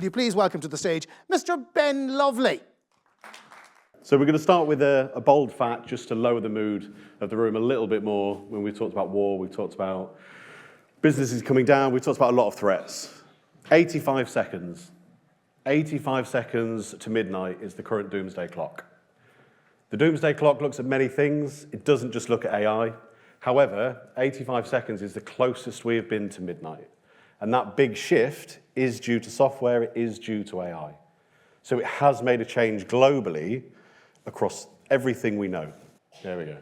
Would you please welcome to the stage Mr. Ben Lovley? So we're going to start with a bold fact just to lower the mood of the room a little bit more. When we talked about war, we talked about businesses coming down, we talked about a lot of threats. 85 seconds. 85 seconds to midnight is the current doomsday clock. The doomsday clock looks at many things. It doesn't just look at AI. However, 85 seconds is the closest we have been to midnight. And that big shift is due to software, it is due to AI. So it has made a change globally across everything we know. There we go.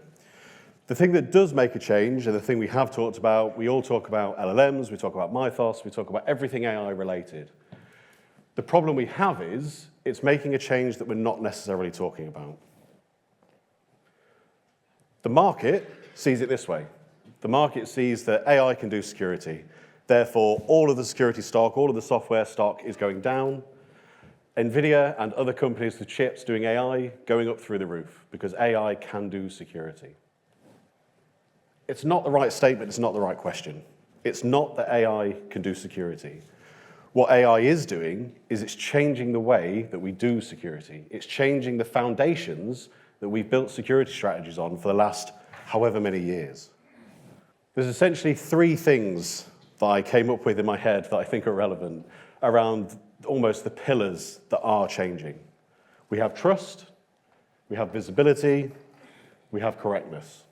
The thing that does make a change, and the thing we have talked about, we all talk about LLMs, we talk about mythos, we talk about everything AI related. The problem we have is, it's making a change that we're not necessarily talking about. The market sees it this way. The market sees that AI can do security. Therefore, all of the security stock, all of the software stock is going down. NVIDIA and other companies with chips doing AI going up through the roof because AI can do security. It's not the right statement, it's not the right question. It's not that AI can do security. What AI is doing is it's changing the way that we do security. It's changing the foundations that we've built security strategies on for the last however many years. There's essentially three things that I came up with in my head that I think are relevant around almost the pillars that are changing. We have trust, we have visibility, we have correctness.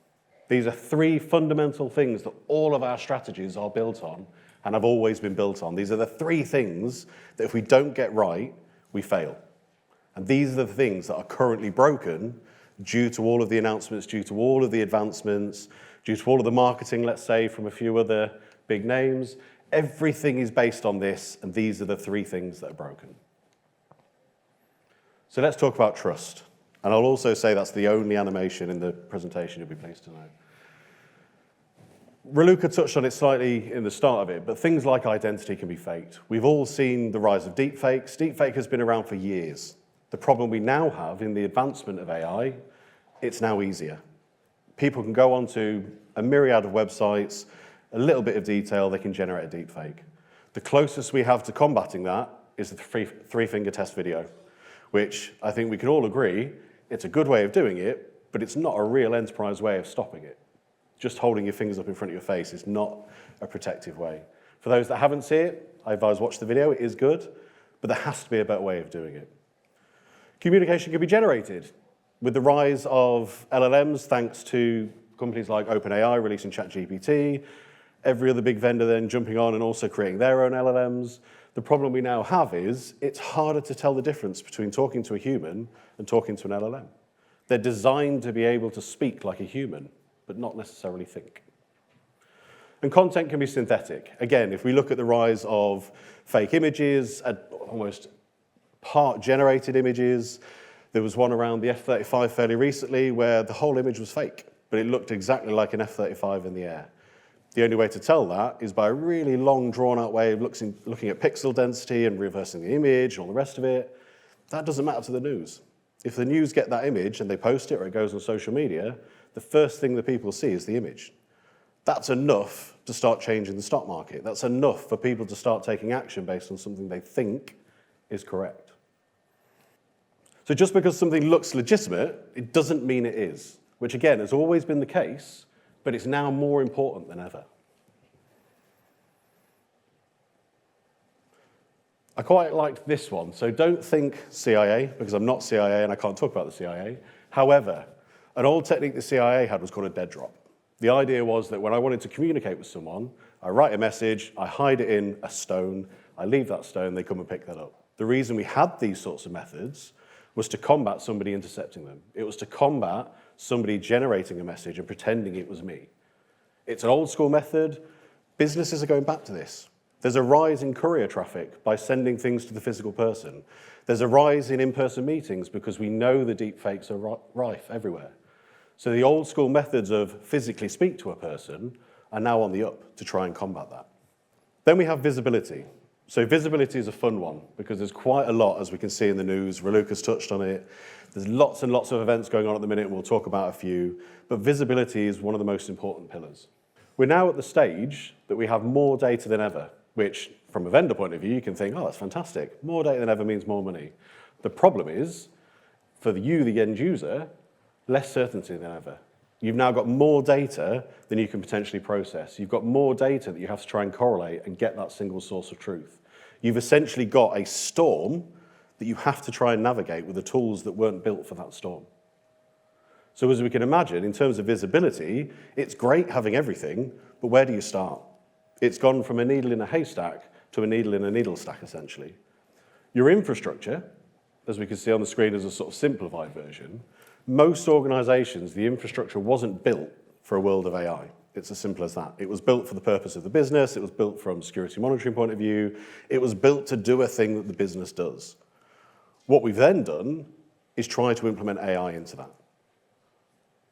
These are three fundamental things that all of our strategies are built on and have always been built on. These are the three things that if we don't get right, we fail. And these are the things that are currently broken due to all of the announcements, due to all of the advancements, due to all of the marketing, let's say, from a few other big names. Everything is based on this, and these are the three things that are broken. So let's talk about trust. And I'll also say that's the only animation in the presentation, you'll be pleased to know. Raluca touched on it slightly in the start of it, but things like identity can be faked. We've all seen the rise of deepfakes. Deepfake has been around for years. The problem we now have in the advancement of AI, it's now easier. People can go onto a myriad of websites, a little bit of detail, they can generate a deepfake. The closest we have to combating that is the three-finger test video, which I think we can all agree, it's a good way of doing it, but it's not a real enterprise way of stopping it. Just holding your fingers up in front of your face is not a protective way. For those that haven't seen it, I advise watch the video, it is good, but there has to be a better way of doing it. Communication can be generated. With the rise of LLMs, thanks to companies like OpenAI releasing ChatGPT, every other big vendor then jumping on and also creating their own LLMs. The problem we now have is it's harder to tell the difference between talking to a human and talking to an LLM. They're designed to be able to speak like a human, but not necessarily think. And content can be synthetic. Again, if we look at the rise of fake images, almost part-generated images, there was one around the F-35 fairly recently where the whole image was fake, but it looked exactly like an F-35 in the air. The only way to tell that is by a really long, drawn-out way of looking at pixel density and reversing the image and all the rest of it. That doesn't matter to the news. If the news get that image and they post it or it goes on social media, the first thing that people see is the image. That's enough to start changing the stock market. That's enough for people to start taking action based on something they think is correct. So just because something looks legitimate, it doesn't mean it is, which again has always been the case, but it's now more important than ever. I quite liked this one. So don't think CIA, because I'm not CIA and I can't talk about the CIA. However, an old technique the CIA had was called a dead drop. The idea was that when I wanted to communicate with someone, I write a message, I hide it in a stone, I leave that stone, they come and pick that up. The reason we had these sorts of methods was to combat somebody intercepting them. It was to combat somebody generating a message and pretending it was me. It's an old school method. Businesses are going back to this. There's a rise in courier traffic by sending things to the physical person. There's a rise in in-person meetings because we know the deep fakes are rife everywhere. So the old school methods of physically speak to a person are now on the up to try and combat that. Then we have visibility. So visibility is a fun one because there's quite a lot, as we can see in the news. Raluca's touched on it. There's lots and lots of events going on at the minute, and we'll talk about a few. But visibility is one of the most important pillars. We're now at the stage that we have more data than ever, which from a vendor point of view, you can think, oh, that's fantastic. More data than ever means more money. The problem is, for you, the end user, less certainty than ever. You've now got more data than you can potentially process. You've got more data that you have to try and correlate and get that single source of truth. You've essentially got a storm that you have to try and navigate with the tools that weren't built for that storm. So as we can imagine, in terms of visibility, it's great having everything, but where do you start? It's gone from a needle in a haystack to a needle in a needle stack, essentially. Your infrastructure, as we can see on the screen as a sort of simplified version, most organizations, the infrastructure wasn't built for a world of AI. It's as simple as that. It was built for the purpose of the business. It was built from a security monitoring point of view. It was built to do a thing that the business does. What we've then done is try to implement AI into that.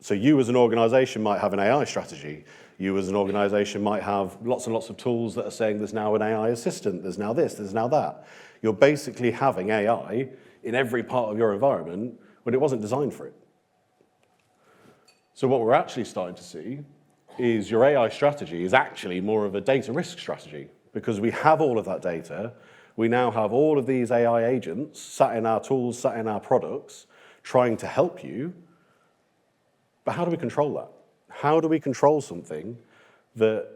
So you as an organization might have an AI strategy. You as an organization might have lots and lots of tools that are saying there's now an AI assistant, there's now this, there's now that. You're basically having AI in every part of your environment when it wasn't designed for it. So what we're actually starting to see is your AI strategy is actually more of a data risk strategy, because we have all of that data. We now have all of these AI agents sat in our tools, sat in our products, trying to help you. But how do we control that? How do we control something that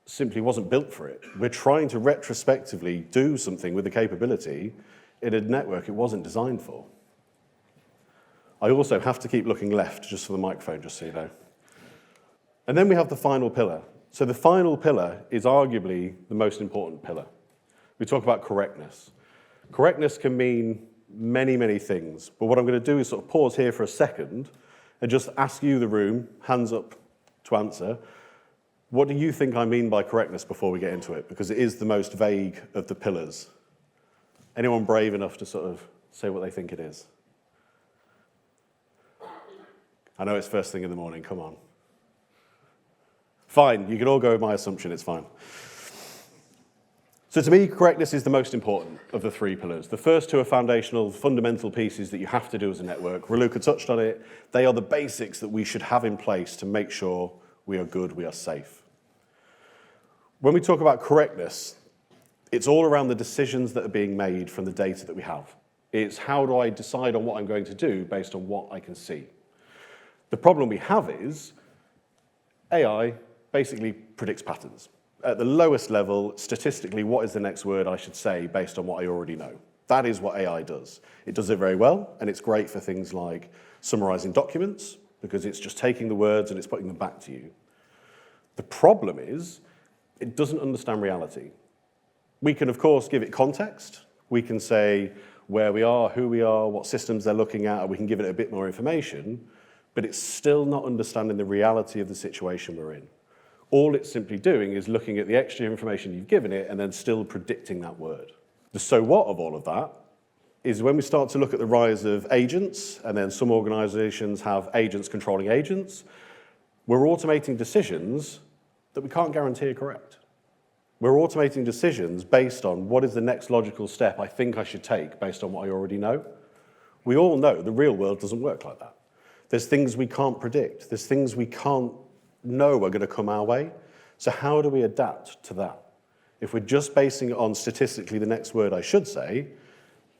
simply wasn't built for it? We're trying to retrospectively do something with the capability in a network it wasn't designed for. I also have to keep looking left just for the microphone, just so you know. And then we have the final pillar. So the final pillar is arguably the most important pillar. We talk about correctness. Correctness can mean many, many things. But what I'm going to do is sort of pause here for a second and just ask you, the room, hands up to answer, what do you think I mean by correctness before we get into it? Because it is the most vague of the pillars. Anyone brave enough to sort of say what they think it is? I know it's first thing in the morning, come on. Fine, you can all go with my assumption, it's fine. So to me, correctness is the most important of the three pillars. The first two are foundational, fundamental pieces that you have to do as a network. Raluca touched on it. They are the basics that we should have in place to make sure we are good, we are safe. When we talk about correctness, it's all around the decisions that are being made from the data that we have. It's how do I decide on what I'm going to do based on what I can see. The problem we have is AI basically predicts patterns. At the lowest level, statistically, what is the next word I should say based on what I already know? That is what AI does. It does it very well, and it's great for things like summarizing documents, because it's just taking the words and it's putting them back to you. The problem is, it doesn't understand reality. We can, of course, give it context. We can say where we are, who we are, what systems they're looking at, and we can give it a bit more information, but it's still not understanding the reality of the situation we're in. All it's simply doing is looking at the extra information you've given it and then still predicting that word. The so what of all of that is when we start to look at the rise of agents, and then some organizations have agents controlling agents, we're automating decisions that we can't guarantee are correct. We're automating decisions based on what is the next logical step I think I should take based on what I already know. We all know the real world doesn't work like that. There's things we can't predict. There's things we can't know are going to come our way. So how do we adapt to that? If we're just basing it on statistically the next word I should say,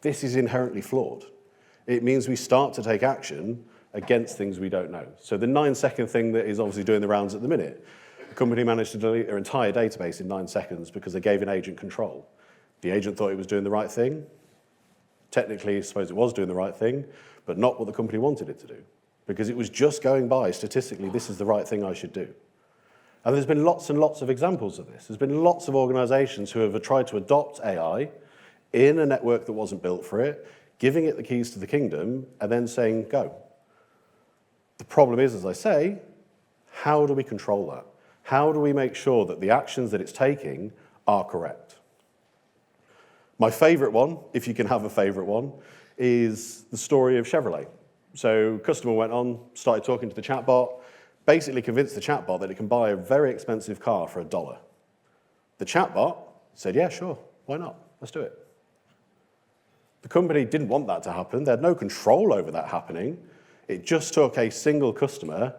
this is inherently flawed. It means we start to take action against things we don't know. So the 9-second thing that is obviously doing the rounds at the minute, the company managed to delete their entire database in 9 seconds because they gave an agent control. The agent thought it was doing the right thing. Technically, I suppose it was doing the right thing, but not what the company wanted it to do, because it was just going by, statistically, this is the right thing I should do. And there's been lots and lots of examples of this. There's been lots of organizations who have tried to adopt AI in a network that wasn't built for it, giving it the keys to the kingdom, and then saying, go. The problem is, as I say, how do we control that? How do we make sure that the actions that it's taking are correct? My favorite one, if you can have a favorite one, is the story of Chevrolet. So customer went on, started talking to the chatbot, basically convinced the chatbot that it can buy a very expensive car for $1. The chatbot said, yeah, sure, why not? Let's do it. The company didn't want that to happen. They had no control over that happening. It just took a single customer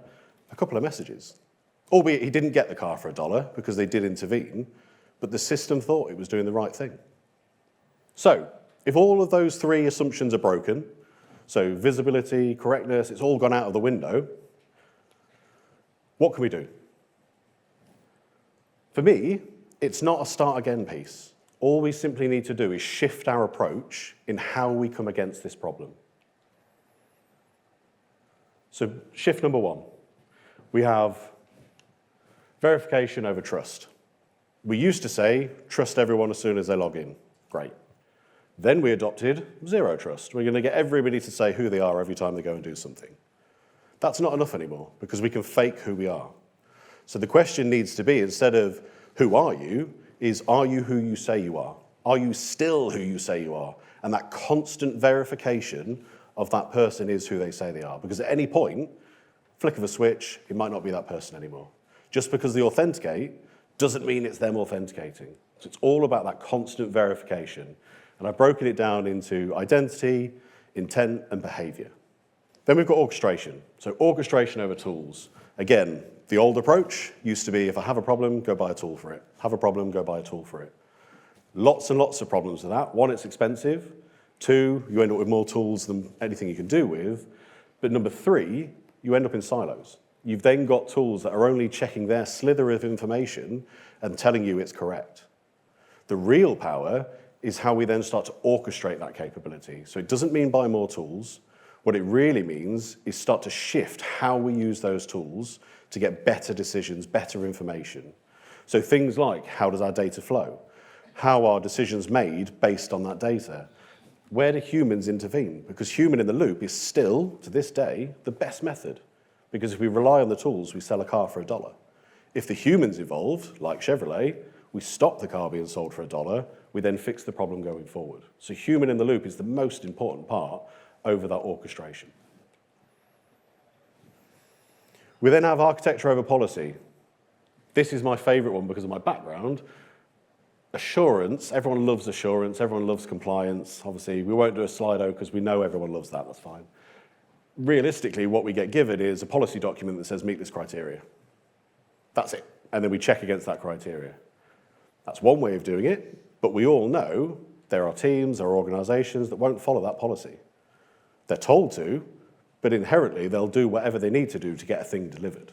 a couple of messages. Albeit he didn't get the car for $1 because they did intervene, but the system thought it was doing the right thing. So, if all of those three assumptions are broken, so visibility, correctness, it's all gone out of the window, what can we do? For me, it's not a start again piece. All we simply need to do is shift our approach in how we come against this problem. So shift number one, we have verification over trust. We used to say, trust everyone as soon as they log in. Great. Then we adopted zero trust. We're going to get everybody to say who they are every time they go and do something. That's not enough anymore, because we can fake who we are. So the question needs to be, instead of who are you, is are you who you say you are? Are you still who you say you are? And that constant verification of that person is who they say they are. Because at any point, flick of a switch, it might not be that person anymore. Just because they authenticate doesn't mean it's them authenticating. So it's all about that constant verification. And I've broken it down into identity, intent, and behavior. Then we've got orchestration. So orchestration over tools. Again, the old approach used to be, if I have a problem, go buy a tool for it. Have a problem, go buy a tool for it. Lots and lots of problems with that. One, it's expensive. Two, you end up with more tools than anything you can do with. But number three, you end up in silos. You've then got tools that are only checking their slither of information and telling you it's correct. The real power is how we then start to orchestrate that capability. So it doesn't mean buy more tools. What it really means is start to shift how we use those tools to get better decisions, better information. So things like, how does our data flow? How are decisions made based on that data? Where do humans intervene? Because human in the loop is still, to this day, the best method. Because if we rely on the tools, we sell a car for $1. If the humans evolved, like Chevrolet, we stop the car being sold for $1, we then fix the problem going forward. So human in the loop is the most important part over that orchestration. We then have architecture over policy. This is my favorite one because of my background. Assurance, everyone loves assurance, everyone loves compliance. Obviously, we won't do a Slido because we know everyone loves that, that's fine. Realistically, what we get given is a policy document that says meet this criteria. That's it. And then we check against that criteria. That's one way of doing it, but we all know there are teams, there are organizations that won't follow that policy. They're told to, but inherently they'll do whatever they need to do to get a thing delivered.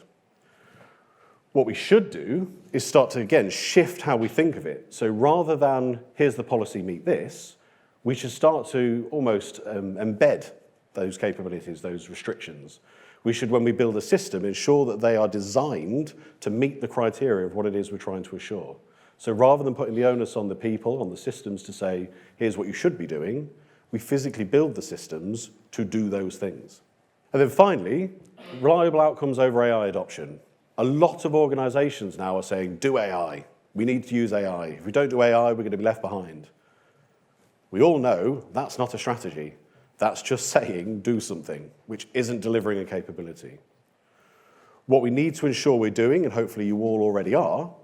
What we should do is start to, again, shift how we think of it. So rather than, here's the policy, meet this, we should start to almost embed those capabilities, those restrictions. We should, when we build a system, ensure that they are designed to meet the criteria of what it is we're trying to assure. So rather than putting the onus on the people, on the systems to say, here's what you should be doing, we physically build the systems to do those things. And then finally, reliable outcomes over AI adoption. A lot of organizations now are saying, do AI. We need to use AI. If we don't do AI, we're going to be left behind. We all know that's not a strategy. That's just saying, do something, which isn't delivering a capability. What we need to ensure we're doing, and hopefully you all already are,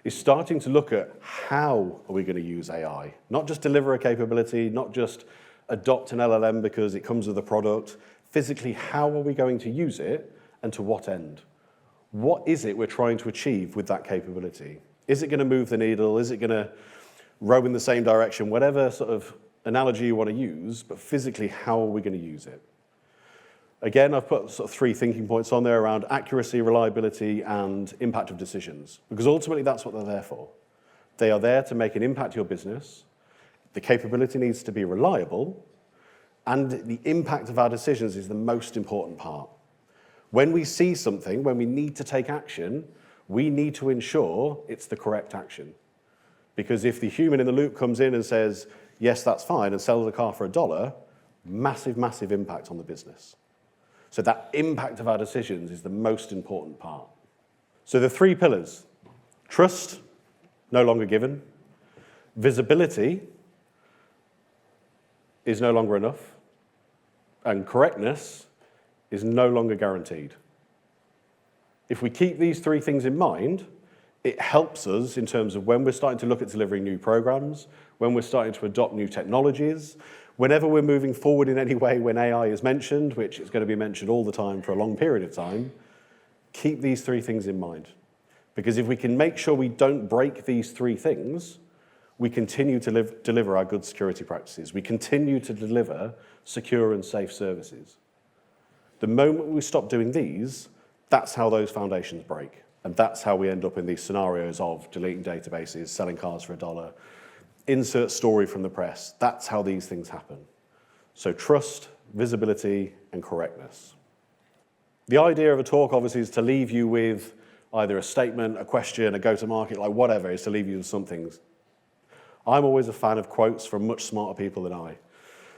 is starting to look at how are we going to use AI. Not just deliver a capability, not just adopt an LLM because it comes with a product. Physically, how are we going to use it and to what end? What is it we're trying to achieve with that capability? Is it going to move the needle? Is it going to row in the same direction? Whatever sort of analogy you want to use, but physically, how are we going to use it? Again, I've put sort of 3 thinking points on there around accuracy, reliability, and impact of decisions, because ultimately that's what they're there for. They are there to make an impact to your business. The capability needs to be reliable, and the impact of our decisions is the most important part. When we see something, when we need to take action, we need to ensure it's the correct action. Because if the human in the loop comes in and says, yes, that's fine, and sells a car for $1, massive, massive impact on the business. So that impact of our decisions is the most important part. So the 3 pillars: trust, no longer given; visibility is no longer enough; and correctness is no longer guaranteed. If we keep these 3 things in mind, it helps us in terms of when we're starting to look at delivering new programs, when we're starting to adopt new technologies, whenever we're moving forward in any way when AI is mentioned, which is going to be mentioned all the time for a long period of time, keep these 3 things in mind. Because if we can make sure we don't break these three things, we continue to deliver our good security practices. We continue to deliver secure and safe services. The moment we stop doing these, that's how those foundations break. And that's how we end up in these scenarios of deleting databases, selling cars for $1, insert story from the press. That's how these things happen. So trust, visibility, and correctness. The idea of a talk, obviously, is to leave you with either a statement, a question, a go-to-market, like whatever, is to leave you with something. I'm always a fan of quotes from much smarter people than I.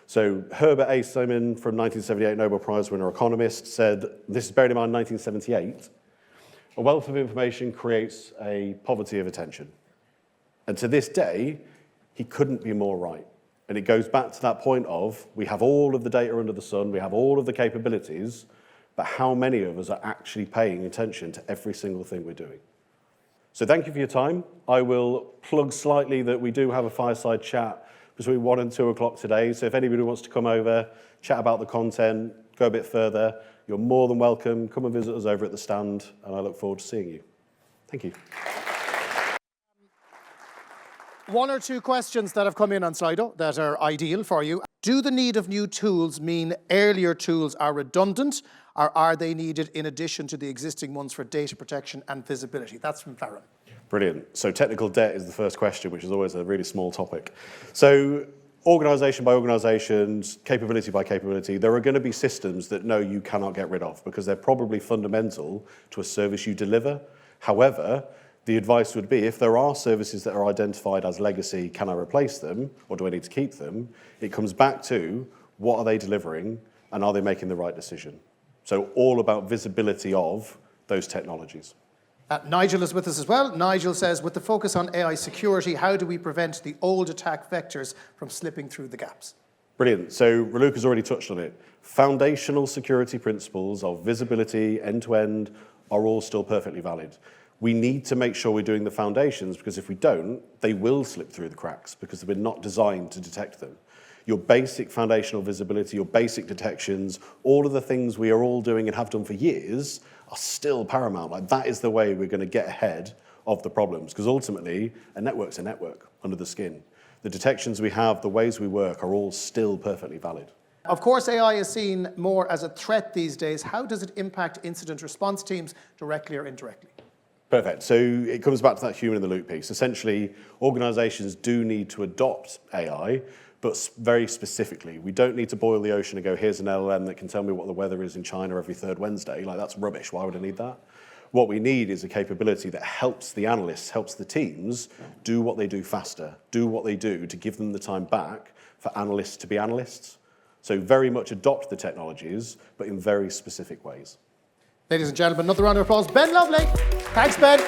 So Herbert A. Simon, from 1978 Nobel Prize winner economist, said, this is bearing in mind 1978, a wealth of information creates a poverty of attention. And to this day, he couldn't be more right. And it goes back to that point of, we have all of the data under the sun, we have all of the capabilities, but how many of us are actually paying attention to every single thing we're doing? So thank you for your time. I will plug slightly that we do have a fireside chat between 1 and 2 o'clock today. So if anybody wants to come over, chat about the content, go a bit further, you're more than welcome. Come and visit us over at the stand, and I look forward to seeing you. Thank you. 1 or 2 questions that have come in on Slido that are ideal for you. Do the need of new tools mean earlier tools are redundant, or are they needed in addition to the existing ones for data protection and visibility? That's from Farron. Brilliant. So technical debt is the first question, which is always a really small topic. So organisation by organisation, capability by capability, there are going to be systems that no, you cannot get rid of because they're probably fundamental to a service you deliver. However, the advice would be if there are services that are identified as legacy, can I replace them or do I need to keep them? It comes back to what are they delivering and are they making the right decision? So all about visibility of those technologies. Nigel is with us as well. Nigel says, with the focus on AI security, how do we prevent the old attack vectors from slipping through the gaps? Brilliant. So Raluc has already touched on it. Foundational security principles of visibility, end-to-end, are all still perfectly valid. We need to make sure we're doing the foundations because if we don't, they will slip through the cracks because we're not designed to detect them. Your basic foundational visibility, your basic detections, all of the things we are all doing and have done for years are still paramount. Like that is the way we're going to get ahead of the problems because ultimately a network's a network under the skin. The detections we have, the ways we work are all still perfectly valid. Of course, AI is seen more as a threat these days. How does it impact incident response teams directly or indirectly? Perfect. So it comes back to that human in the loop piece. Essentially, organizations do need to adopt AI, but very specifically. We don't need to boil the ocean and go, here's an LLM that can tell me what the weather is in China every third Wednesday. Like, that's rubbish. Why would I need that? What we need is a capability that helps the analysts, helps the teams do what they do faster, do what they do to give them the time back for analysts to be analysts. So very much adopt the technologies, but in very specific ways. Ladies and gentlemen, another round of applause. Ben Lovley. Thanks, Ben.